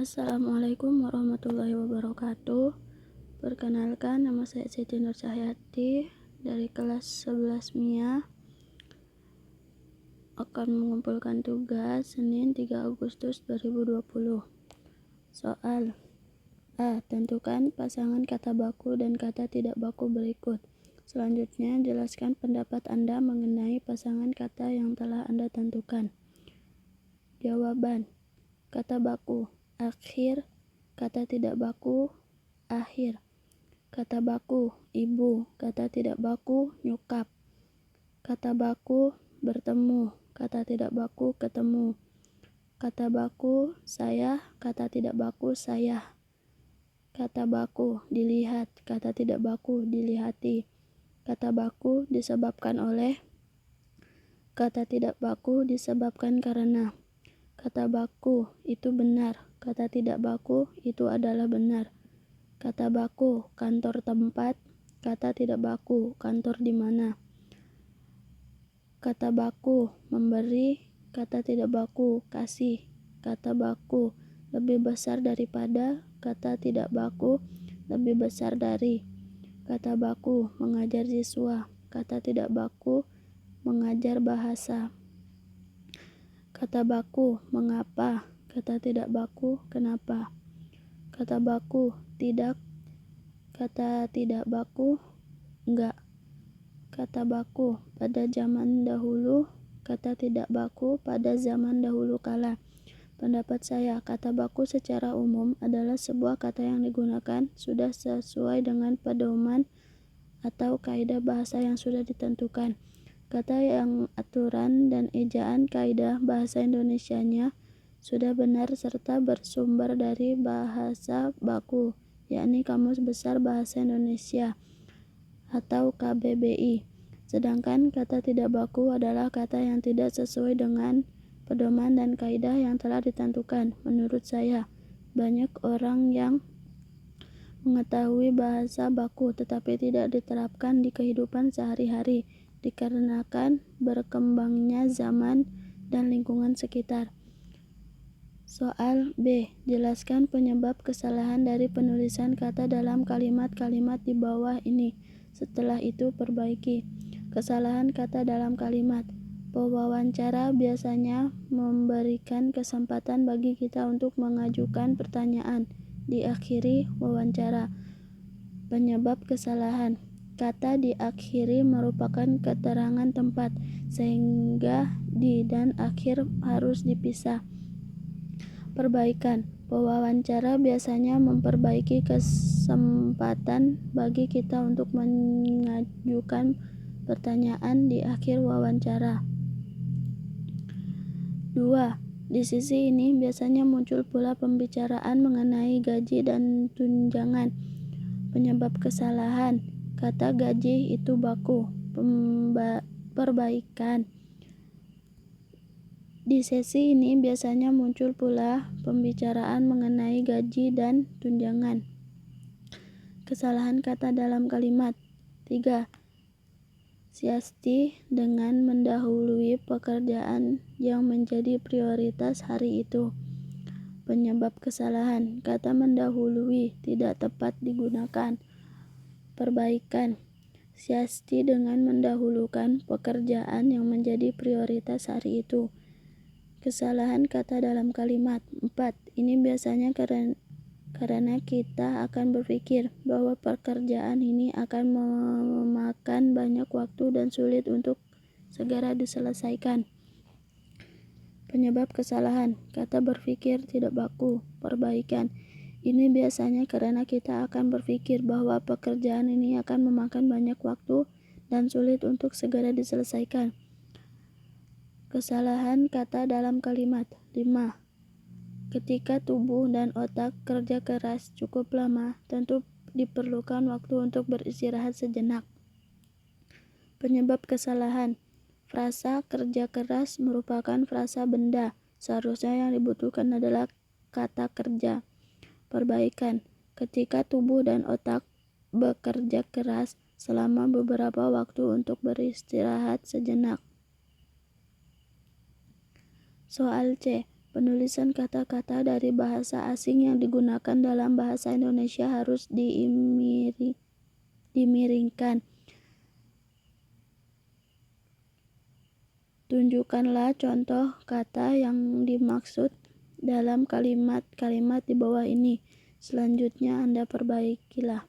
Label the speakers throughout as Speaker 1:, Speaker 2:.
Speaker 1: Assalamualaikum warahmatullahi wabarakatuh. Perkenalkan, nama saya Siti Nur Cahyati dari kelas 11 MIA. Akan mengumpulkan tugas Senin 3 Agustus 2020. Soal A. Tentukan pasangan kata baku dan kata tidak baku berikut. Selanjutnya, jelaskan pendapat Anda mengenai pasangan kata yang telah Anda tentukan. Jawaban. Kata baku akhir, kata tidak baku akhir. Kata baku ibu, kata tidak baku nyokap. Kata baku bertemu, kata tidak baku ketemu. Kata baku saya, kata tidak baku saya. Kata baku dilihat, kata tidak baku dilihati. Kata baku disebabkan oleh, kata tidak baku disebabkan karena. Kata baku itu benar, kata tidak baku itu adalah benar. Kata baku kantor tempat, kata tidak baku kantor di mana. Kata baku memberi, kata tidak baku kasih. Kata baku lebih besar daripada, kata tidak baku lebih besar dari. Kata baku mengajar siswa, kata tidak baku mengajar bahasa. Kata baku mengapa, kata tidak baku kenapa. Kata baku tidak, kata tidak baku enggak. Kata baku pada zaman dahulu, kata tidak baku pada zaman dahulu kala. Pendapat saya, kata baku secara umum adalah sebuah kata yang digunakan sudah sesuai dengan pedoman atau kaidah bahasa yang sudah ditentukan. Kata yang aturan dan ejaan kaidah bahasa Indonesianya sudah benar serta bersumber dari bahasa baku, yakni Kamus Besar Bahasa Indonesia atau KBBI. Sedangkan kata tidak baku adalah kata yang tidak sesuai dengan pedoman dan kaidah yang telah ditentukan. Menurut saya, banyak orang yang mengetahui bahasa baku tetapi tidak diterapkan di kehidupan sehari-hari dikarenakan berkembangnya zaman dan lingkungan sekitar. Soal B. Jelaskan penyebab kesalahan dari penulisan kata dalam kalimat-kalimat di bawah ini. Setelah itu perbaiki. Kesalahan kata dalam kalimat. Pewawancara biasanya memberikan kesempatan bagi kita untuk mengajukan pertanyaan. Diakhiri wawancara. Penyebab kesalahan. Kata diakhiri merupakan keterangan tempat, sehingga di dan akhir harus dipisah. Perbaikan. Pewawancara biasanya memperbaiki kesempatan bagi kita untuk mengajukan pertanyaan di akhir wawancara. 2. Di sisi ini biasanya muncul pula pembicaraan mengenai gaji dan tunjangan. Penyebab kesalahan. Kata gaji itu baku. Perbaikan. Di sesi ini biasanya muncul pula pembicaraan mengenai gaji dan tunjangan. Kesalahan kata dalam kalimat. 3. Siasati dengan mendahului pekerjaan yang menjadi prioritas hari itu. Penyebab kesalahan. Kata mendahului tidak tepat digunakan. Perbaikan. Siasati dengan mendahulukan pekerjaan yang menjadi prioritas hari itu. Kesalahan kata dalam kalimat. 4. Ini biasanya karena kita akan berpikir bahwa pekerjaan ini akan memakan banyak waktu dan sulit untuk segera diselesaikan. Penyebab kesalahan. Kata berpikir tidak baku. Perbaikan. Ini biasanya karena kita akan berpikir bahwa pekerjaan ini akan memakan banyak waktu dan sulit untuk segera diselesaikan. Kesalahan kata dalam kalimat. 5. Ketika tubuh dan otak kerja keras cukup lama, tentu diperlukan waktu untuk beristirahat sejenak. Penyebab kesalahan. Frasa kerja keras merupakan frasa benda. Seharusnya yang dibutuhkan adalah kata kerja. Perbaikan. Ketika tubuh dan otak bekerja keras selama beberapa waktu untuk beristirahat sejenak. Soal C. Penulisan kata-kata dari bahasa asing yang digunakan dalam bahasa Indonesia harus dimiringkan. Tunjukkanlah contoh kata yang dimaksud dalam kalimat-kalimat di bawah ini. Selanjutnya Anda perbaikilah.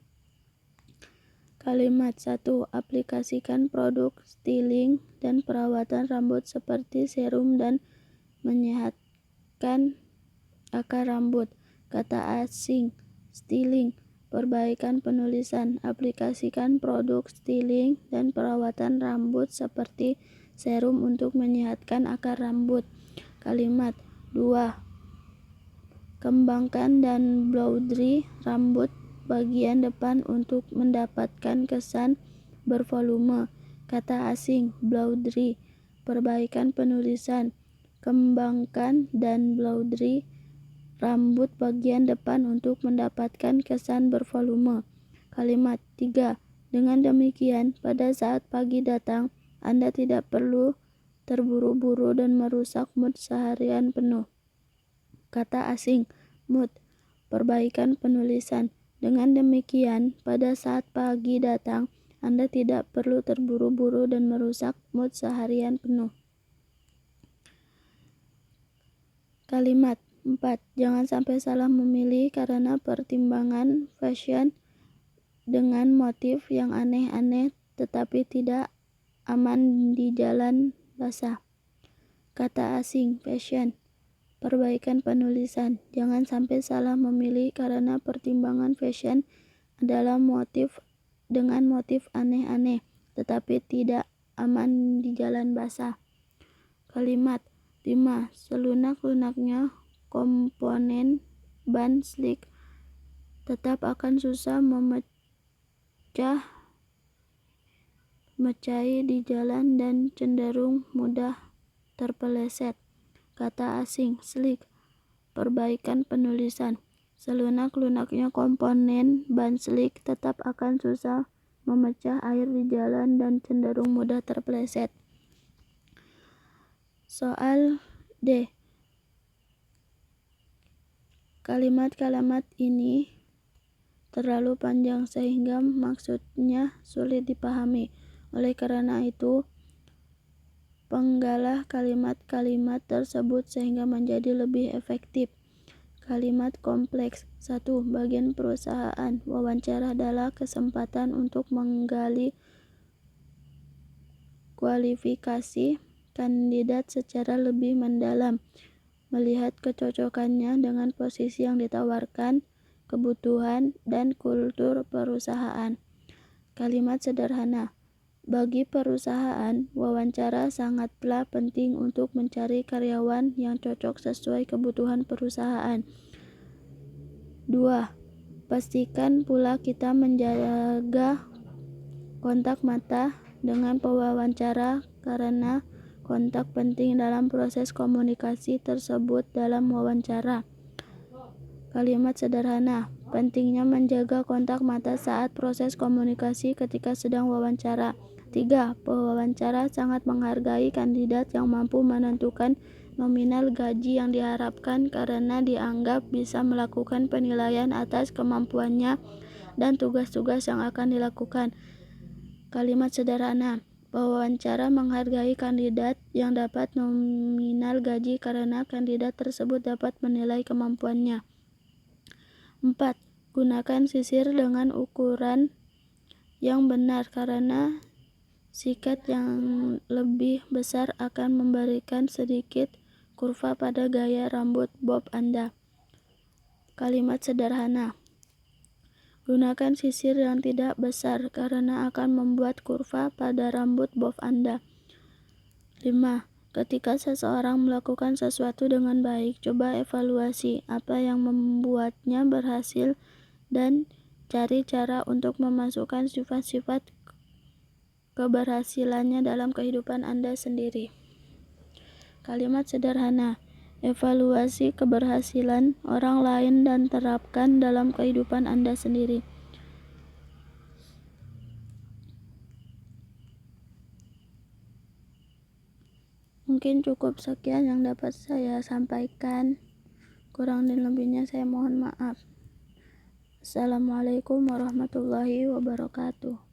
Speaker 1: Kalimat 1. Aplikasikan produk styling dan perawatan rambut seperti serum dan menyehatkan akar rambut. Kata asing, styling, perbaikan penulisan. Aplikasikan produk styling dan perawatan rambut seperti serum untuk menyehatkan akar rambut. Kalimat 2. Kembangkan dan blow dry rambut bagian depan untuk mendapatkan kesan bervolume. Kata asing, blow dry, perbaikan penulisan. Kembangkan dan blow dry rambut bagian depan untuk mendapatkan kesan bervolume. Kalimat 3. Dengan demikian, pada saat pagi datang, Anda tidak perlu terburu-buru dan merusak mood seharian penuh. Kata asing, mood, perbaikan penulisan. Dengan demikian, pada saat pagi datang, Anda tidak perlu terburu-buru dan merusak mood seharian penuh. Kalimat 4. Jangan sampai salah memilih karena pertimbangan fashion dengan motif yang aneh-aneh tetapi tidak aman di jalan basah. Kata asing, fashion, perbaikan penulisan. Jangan sampai salah memilih karena pertimbangan fashion adalah motif dengan motif aneh-aneh tetapi tidak aman di jalan basah. Kalimat 5. Selunak-lunaknya komponen ban slick tetap akan susah mecahi di jalan dan cenderung mudah terpeleset. Kata asing, slick, perbaikan penulisan. Selunak-lunaknya komponen ban slick tetap akan susah memecah air di jalan dan cenderung mudah terpeleset. Soal D. Kalimat-kalimat ini terlalu panjang sehingga maksudnya sulit dipahami. Oleh karena itu, penggalah kalimat-kalimat tersebut sehingga menjadi lebih efektif. Kalimat kompleks. 1. Bagian perusahaan. Wawancara adalah kesempatan untuk menggali kualifikasi kandidat secara lebih mendalam, melihat kecocokannya dengan posisi yang ditawarkan, kebutuhan, dan kultur perusahaan. Kalimat sederhana. Bagi perusahaan, wawancara sangatlah penting untuk mencari karyawan yang cocok sesuai kebutuhan perusahaan. 2. Pastikan pula kita menjaga kontak mata dengan pewawancara karena kontak penting dalam proses komunikasi tersebut dalam wawancara. Kalimat sederhana. Pentingnya menjaga kontak mata saat proses komunikasi ketika sedang wawancara. 3. Pewawancara sangat menghargai kandidat yang mampu menentukan nominal gaji yang diharapkan karena dianggap bisa melakukan penilaian atas kemampuannya dan tugas-tugas yang akan dilakukan. Kalimat sederhana. Pewawancara menghargai kandidat yang dapat nominal gaji karena kandidat tersebut dapat menilai kemampuannya. 4. Gunakan sisir dengan ukuran yang benar karena sikat yang lebih besar akan memberikan sedikit kurva pada gaya rambut bob Anda. Kalimat sederhana. Gunakan sisir yang tidak besar karena akan membuat kurva pada rambut bob Anda. 5. Ketika seseorang melakukan sesuatu dengan baik, coba evaluasi apa yang membuatnya berhasil dan cari cara untuk memasukkan sifat-sifat keberhasilannya dalam kehidupan Anda sendiri. Kalimat sederhana. Evaluasi keberhasilan orang lain dan terapkan dalam kehidupan Anda sendiri. Mungkin cukup sekian yang dapat saya sampaikan. Kurang dan lebihnya saya mohon maaf. Assalamualaikum warahmatullahi wabarakatuh.